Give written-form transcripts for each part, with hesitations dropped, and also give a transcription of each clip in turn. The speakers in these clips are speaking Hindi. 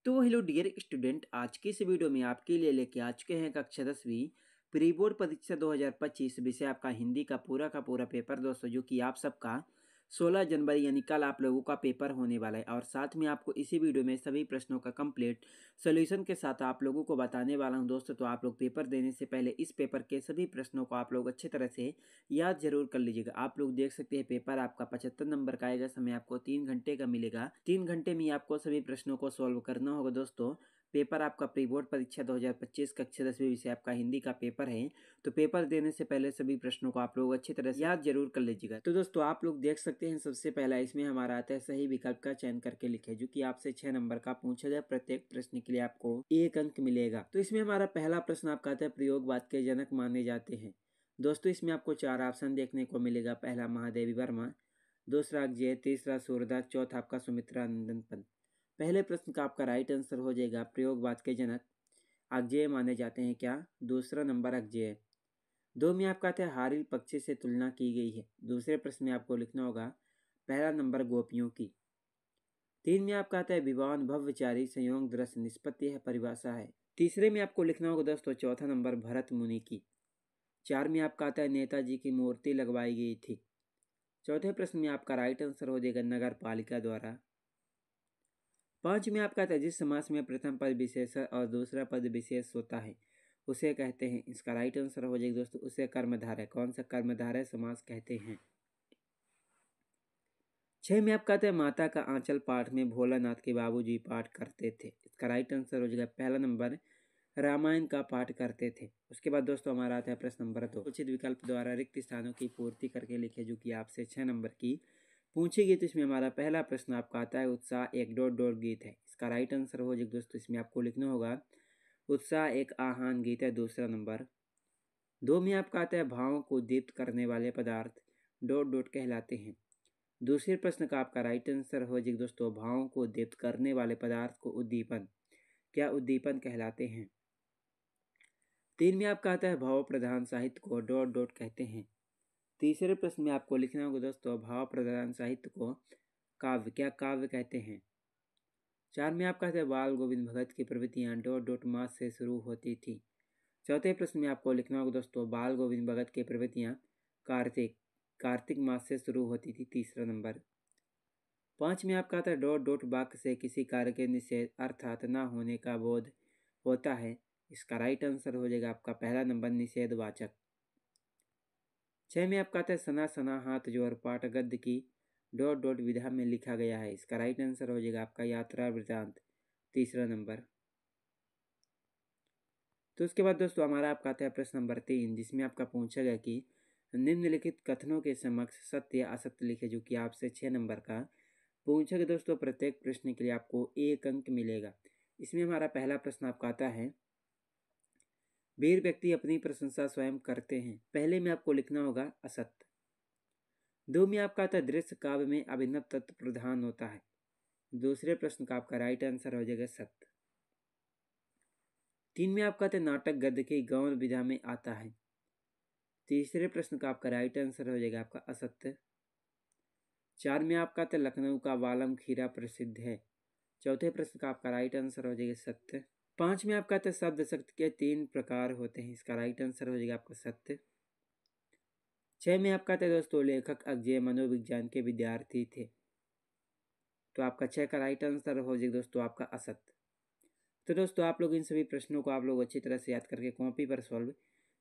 तो हेलो डियर स्टूडेंट, आज की इस वीडियो में आपके लिए लेके आ चुके हैं कक्षा 10वीं प्री बोर्ड परीक्षा 2025 विषय आपका हिंदी का पूरा पेपर दोस्तों, जो कि आप सबका 16 जनवरी यानी कल आप लोगों का पेपर होने वाला है। और साथ में आपको इसी वीडियो में सभी प्रश्नों का कंप्लीट सोल्यूशन के साथ आप लोगों को बताने वाला हूं दोस्तों। तो आप लोग पेपर देने से पहले इस पेपर के सभी प्रश्नों को आप लोग अच्छी तरह से याद जरूर कर लीजिएगा। आप लोग देख सकते हैं पेपर आपका 75 नंबर का आएगा। समय आपको 3 घंटे का मिलेगा। 3 घंटे में आपको सभी प्रश्नों को सॉल्व करना होगा दोस्तों। पेपर आपका प्री बोर्ड परीक्षा 2025 कक्षा 10वीं विषय आपका हिंदी का पेपर है। तो पेपर देने से पहले सभी प्रश्नों को आप लोग अच्छी तरह से याद जरूर कर लीजिएगा। तो दोस्तों आप लोग देख सकते हैं, सबसे पहला इसमें हमारा आता है सही विकल्प का चयन करके लिखे, जो कि आपसे 6 नंबर का पूछा जाए। प्रत्येक प्रश्न के लिए आपको 1 अंक मिलेगा। तो इसमें हमारा पहला प्रश्न आपका आता है प्रयोगवाद के जनक माने जाते हैं। दोस्तों इसमें आपको 4 ऑप्शन देखने को मिलेगा। पहला महादेवी वर्मा, दूसरा अजय, तीसरा सूरदास, चौथा आपका सुमित्रा नंदन पंत। पहले प्रश्न का आपका राइट आंसर हो जाएगा प्रयोगवाद के जनक अजय माने जाते हैं क्या? दूसरा नंबर अजय। 2 में आपका आता है हारिल पक्षी से तुलना की गई है। दूसरे प्रश्न में आपको लिखना होगा पहला नंबर गोपियों की। 3 में आपका आता है विवान भवचारी संयोग दृश्य निष्पत्ति है परिभाषा है। तीसरे में आपको लिखना होगा दोस्तों चौथा नंबर भरत मुनि की। 4 में आपका आता है नेताजी की मूर्ति लगवाई गई थी। चौथे प्रश्न में आपका राइट आंसर हो जाएगा नगर पालिका द्वारा। 5 में आपका आता है जिस समास में प्रथम पद विशेष और दूसरा पद विशेष होता है उसे कहते हैं। इसका राइट आंसर हो जाएगा दोस्तों उसे कर्मधारय। कौन सा कर्मधारय समास कहते हैं? 6 में आपका आता है माता का आंचल पाठ में भोलानाथ के बाबूजी पाठ करते थे। इसका राइट आंसर हो जाएगा पहला नंबर रामायण का पाठ करते थे। उसके बाद दोस्तों हमारा आता है प्रश्न नंबर 2, उचित विकल्प द्वारा रिक्त स्थानों की पूर्ति करके लिखे, जो कि आपसे 6 नंबर की पूछी गई। तो इसमें हमारा पहला प्रश्न आपका आता है उत्साह एक डॉट डॉट गीत है। इसका राइट आंसर हो जाएगा दोस्तों इसमें आपको लिखना होगा उत्साह एक आहान गीत है। दूसरा नंबर। 2 में आपका आता है भावों को दीप्त करने वाले पदार्थ डॉट डॉट कहलाते हैं। दूसरे प्रश्न का आपका राइट आंसर हो जाएगा दोस्तों भावों को दीप्त करने वाले पदार्थ को उद्दीपन क्या उद्दीपन कहलाते हैं। 3 में आपका आता है भाव प्रधान साहित्य को डॉट डॉट कहते हैं। तीसरे प्रश्न में आपको लिखना होगा दोस्तों भाव प्रधान साहित्य को काव्य क्या काव्य कहते हैं। 4 में आपका आता है बाल गोविंद भगत की प्रवृत्तियां डॉट डॉट मास से शुरू होती थी। चौथे प्रश्न में आपको लिखना होगा दोस्तों बाल गोविंद भगत की प्रवृत्तियां कार्तिक मास से शुरू होती थी। तीसरा नंबर। 5 में आपका आता है डॉट डॉट वाक्य से किसी कार्य के निषेध अर्थात न होने का बोध होता है। इसका राइट आंसर हो जाएगा आपका पहला नंबर निषेधवाचक। 6 में आपका आता है सना सना हाथ जोड़ पाठ गद्य की डॉट डॉट विधा में लिखा गया है। इसका राइट आंसर हो जाएगा आपका यात्रा वृतांत। तीसरा नंबर। तो उसके बाद दोस्तों हमारा आपका आता है प्रश्न नंबर 3, जिसमें आपका पूछा गया कि निम्नलिखित कथनों के समक्ष सत्य या असत्य लिखे, जो कि आपसे 6 नंबर का पूछा गया दोस्तों। प्रत्येक प्रश्न के लिए आपको 1 अंक मिलेगा। इसमें हमारा पहला प्रश्न आपका आता है वीर व्यक्ति अपनी प्रशंसा स्वयं करते हैं। पहले में आपको लिखना होगा असत्य। 2 में आपका आता है दृश्य काव्य में अभिनव तत्व प्रधान होता है। दूसरे प्रश्न का आपका राइट आंसर हो जाएगा सत्य। 3 में आपका आता है नाटक गद्य की गौण विधा में आता है। तीसरे प्रश्न का आपका राइट आंसर हो जाएगा आपका असत्य। 4 में आपका आता है लखनऊ का वालम खीरा प्रसिद्ध है। चौथे प्रश्न का आपका राइट आंसर हो जाएगा सत्य। 5 में आपका आता है शब्द शक्ति के 3 प्रकार होते हैं। इसका राइट आंसर हो जाएगा आपका सत्य। 6 में आपका आता है दोस्तों लेखक अजय मनोविज्ञान के विद्यार्थी थे। तो आपका 6 का राइट आंसर हो जाएगा दोस्तों आपका असत्य। तो दोस्तों आप लोग इन सभी प्रश्नों को आप लोग अच्छी तरह से याद करके कॉपी पर सॉल्व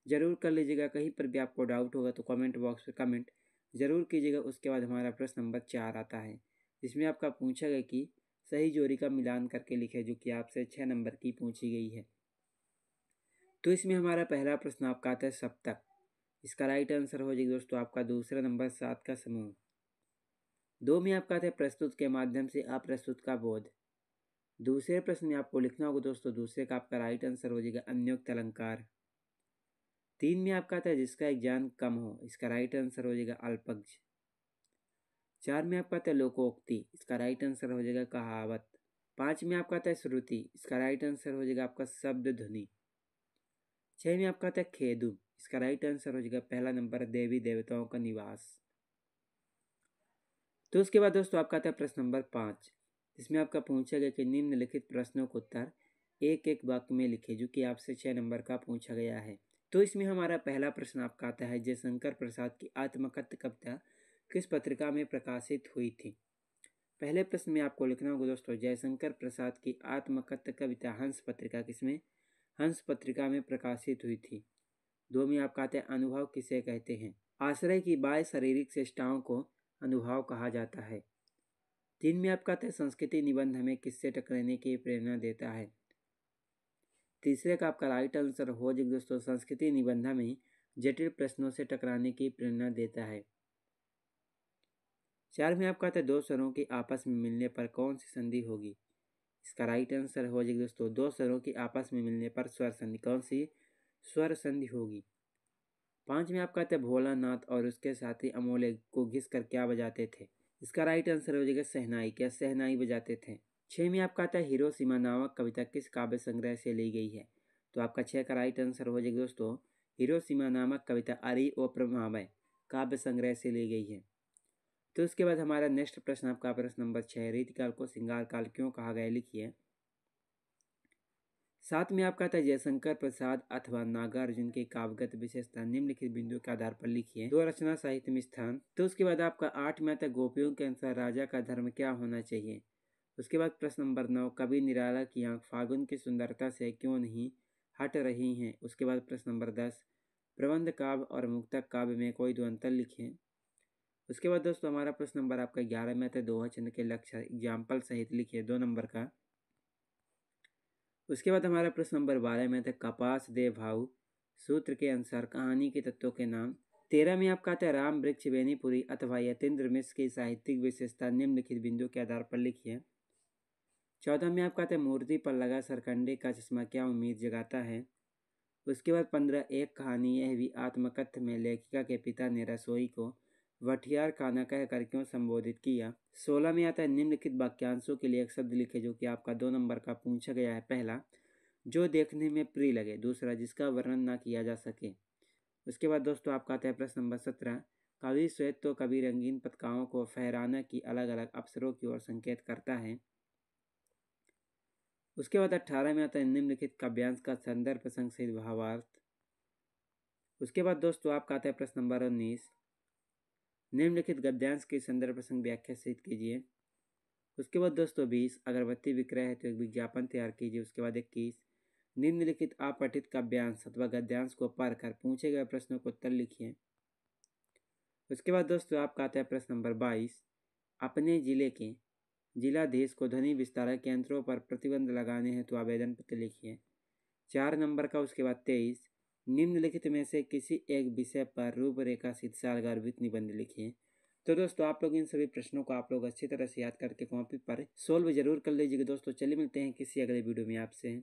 जरूर कर लीजिएगा। कहीं पर भी आपको डाउट होगा तो कमेंट बॉक्स में कमेंट जरूर कीजिएगा। उसके बाद हमारा प्रश्न नंबर 4 आता है, जिसमें आपका पूछा गया कि सही जोड़ी का मिलान करके लिखे, जो कि आपसे 6 नंबर की पूछी गई है। तो इसमें हमारा पहला प्रश्न आपका आता है सप्तक। इसका राइट आंसर हो जाएगा दोस्तों आपका दूसरा नंबर 7 का समूह। 2 में आपका आता है प्रस्तुत के माध्यम से अप्रस्तुत का बोध। दूसरे प्रश्न में आपको लिखना होगा दोस्तों दूसरे का आपका राइट आंसर हो जाएगा अन्योक्त अलंकार। 3 में आपका आता है जिसका एक ज्ञान कम हो। इसका राइट आंसर हो जाएगा अल्पज्ञ। 4 में आपका आता है लोकोक्ति। इसका राइट आंसर हो जाएगा कहावत। 5 में आपका आता है श्रुति। इसका राइट आंसर हो जाएगा आपका शब्द ध्वनि। 6 में आपका आता है खेदु। इसका राइट आंसर हो जाएगा पहला नंबर देवी देवताओं का निवास। तो उसके बाद दोस्तों आपका आता है प्रश्न नंबर 5, जिसमें आपका पूछा गया कि निम्नलिखित प्रश्नों को उत्तर एक एक वाक्य में लिखे, जो कि आपसे 6 नंबर का पूछा गया है। तो इसमें हमारा पहला प्रश्न आपका आता है, जयशंकर प्रसाद की आत्मकथ्य कविता किस पत्रिका में प्रकाशित हुई थी। पहले प्रश्न में आपको लिखना होगा दोस्तों, जयशंकर प्रसाद की आत्मकथ्य कविता हंस पत्रिका किसमें, हंस पत्रिका में प्रकाशित हुई थी। 2 में आपका आता है, अनुभव किसे कहते हैं। आश्रय की बाह्य शारीरिक चेष्टाओं को अनुभव कहा जाता है। 3 में आपका आता है, संस्कृति निबंध हमें किससे टकराने की प्रेरणा देता है। तीसरे का आपका राइट आंसर हो जाएगा दोस्तों, संस्कृति निबंध में जटिल प्रश्नों से टकराने की प्रेरणा देता है। 4 में आपका आता है, दो स्वरों के आपस में मिलने पर कौन सी संधि होगी। इसका राइट आंसर हो जाएगा दोस्तों, दो स्वरों के आपस में मिलने पर स्वर संधि। कौन सी स्वर संधि होगी। 5 में आपका आता है, भोलानाथ और उसके साथी अमोले को घिस कर क्या बजाते थे। इसका राइट आंसर हो जाएगा शहनाई। क्या शहनाई बजाते थे। 6 में आपका आता है, हिरोशिमा नामक कविता किस काव्य संग्रह से ली गई है। तो आपका 6 का राइट आंसर हो जाएगा दोस्तों, हिरोशिमा नामक कविता अरि ओ प्रभामय काव्य संग्रह से ली गई है। तो उसके बाद हमारा नेक्स्ट प्रश्न आपका प्रश्न नंबर 6, रीतिकाल को श्रृंगार काल क्यों कहा गया, लिखिए। 7 में आपका आता है, जयशंकर प्रसाद अथवा नागार्जुन की काव्यगत विशेषता निम्नलिखित बिंदुओं के आधार पर लिखिए। 2 रचना साहित्य में स्थान। तो उसके बाद आपका 8 में आता है, गोपियों के अनुसार राजा का धर्म क्या होना चाहिए। उसके बाद प्रश्न नंबर 9, कवि निराला की आंख फागुन की सुंदरता से क्यों नहीं हट रही हैं। उसके बाद प्रश्न नंबर 10, प्रबंध काव्य और मुक्तक काव्य में कोई दो अंतर लिखें। उसके बाद दोस्तों हमारा प्रश्न नंबर आपका 11 में आता है, दोहा छंद के लक्ष्य एग्जाम्पल सहित लिखिए 2 नंबर का। उसके बाद हमारा प्रश्न नंबर 12 में आता है, कपास दे भाव सूत्र के अनुसार कहानी के तत्वों के नाम। 13 में आपका आता है, राम वृक्ष बेनीपुरी अथवा यतीन्द्र मिश्र की साहित्यिक विशेषता निम्नलिखित बिंदुओं के आधार पर लिखिए। 14 में आपका आता है, मूर्ति पर लगा सरकंडे का चश्मा क्या उम्मीद जगाता है। उसके बाद 15, एक कहानी यह भी आत्मकथ्य में लेखिका के पिता ने रसोई को वठियार खाना कहकर क्यों संबोधित किया। 16 में आता है, निम्नलिखित वाक्यांशों के लिए एक शब्द लिखे, जो कि आपका 2 नंबर का पूछा गया है। पहला, जो देखने में प्रिय लगे। दूसरा, जिसका वर्णन ना किया जा सके। उसके बाद दोस्तों आपका आता है प्रश्न नंबर 17, कवि श्वेत तो कवि रंगीन पत्रिकाओं को फहराना की अलग अलग अवसरों की ओर संकेत करता है। उसके बाद 18 में आता है, निम्नलिखित काव्यांश का संदर्भ प्रसंग सहित भावार्थ। उसके बाद दोस्तों आपका आता है प्रश्न नंबर 19, निम्नलिखित गद्यांश के संदर्भ प्रसंग व्याख्या सहित कीजिए। उसके बाद दोस्तों 20, अगरबत्ती विक्रय है तो एक विज्ञापन तैयार कीजिए। उसके बाद 21, निम्नलिखित अपठित काव्यांश अथवा गद्यांश को पढ़कर पूछे गए प्रश्नों को उत्तर लिखिए। उसके बाद दोस्तों आपका आता है प्रश्न नंबर 22, अपने जिले के जिलाधीश को ध्वनि विस्तारक यंत्रों पर प्रतिबंध लगाने हैं तो आवेदन पत्र लिखिए 4 नंबर का। उसके बाद 23, निम्नलिखित में से किसी एक विषय पर रूपरेखा शीर्षक गर्भित निबंध लिखिए। तो दोस्तों आप लोग इन सभी प्रश्नों को आप लोग अच्छी तरह से याद करके कॉपी पर सोल्व जरूर कर लीजिएगा दोस्तों। चलिए मिलते हैं किसी अगले वीडियो में आपसे।